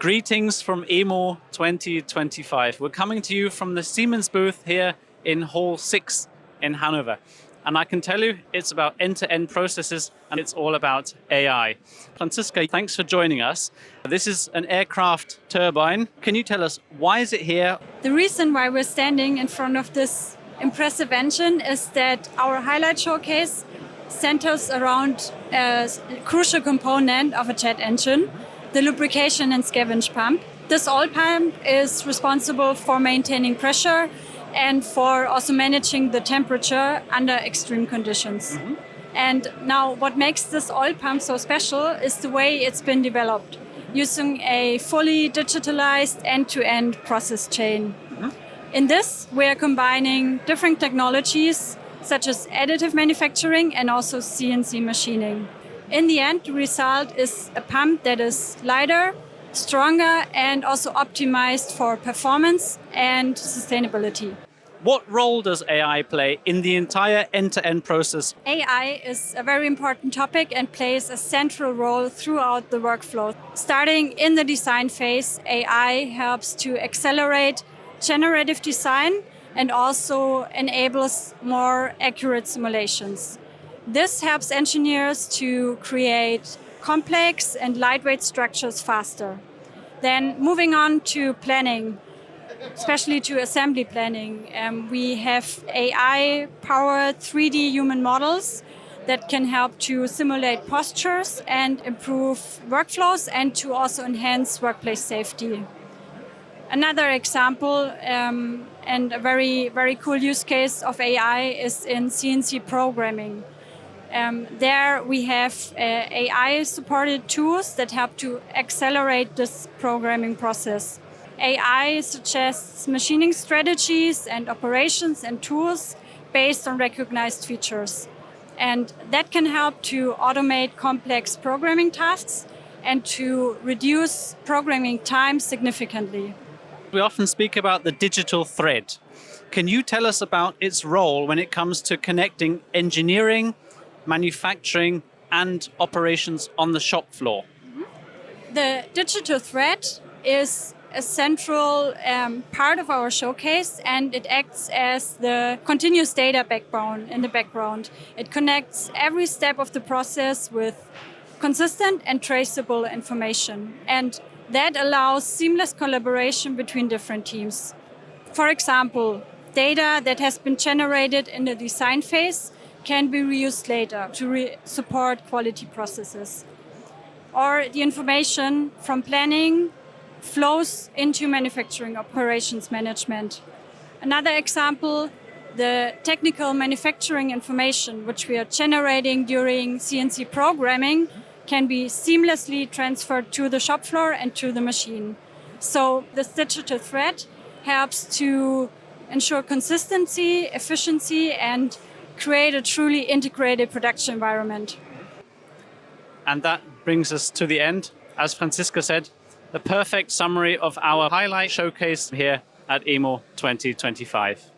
Greetings from EMO 2025. We're coming to you from the Siemens booth here in Hall 6 in Hanover. And I can tell you it's about end-to-end processes and it's all about AI. Franziska, thanks for joining us. This is an aircraft turbine. Can you tell us why is it here? The reason why we're standing in front of this impressive engine is that our highlight showcase centers around a crucial component of a jet engine, the lubrication and scavenge pump. This oil pump is responsible for maintaining pressure and for also managing the temperature under extreme conditions. Mm-hmm. And now what makes this oil pump so special is the way it's been developed, using a fully digitalized end-to-end process chain. Mm-hmm. In this, we're combining different technologies such as additive manufacturing and also CNC machining. In the end, the result is a pump that is lighter, stronger, and also optimized for performance and sustainability. What role does AI play in the entire end-to-end process? AI is a very important topic and plays a central role throughout the workflow. Starting in the design phase, AI helps to accelerate generative design and also enables more accurate simulations. This helps engineers to create complex and lightweight structures faster. Then moving on to planning, especially to assembly planning, we have AI-powered 3D human models that can help to simulate postures and improve workflows and to also enhance workplace safety. Another example and a very, very cool use case of AI is in CNC programming. There we have AI-supported tools that help to accelerate this programming process. AI suggests machining strategies and operations and tools based on recognized features. And that can help to automate complex programming tasks and to reduce programming time significantly. We often speak about the digital thread. Can you tell us about its role when it comes to connecting engineering, manufacturing, and operations on the shop floor? The digital thread is a central part of our showcase, and it acts as the continuous data backbone in the background. It connects every step of the process with consistent and traceable information, and that allows seamless collaboration between different teams. For example, data that has been generated in the design phase can be reused later to support quality processes. Or the information from planning flows into manufacturing operations management. Another example, the technical manufacturing information which we are generating during CNC programming can be seamlessly transferred to the shop floor and to the machine. So this digital thread helps to ensure consistency, efficiency, and create a truly integrated production environment. And that brings us to the end. As Franziska said, the perfect summary of our highlight showcase here at EMO 2025.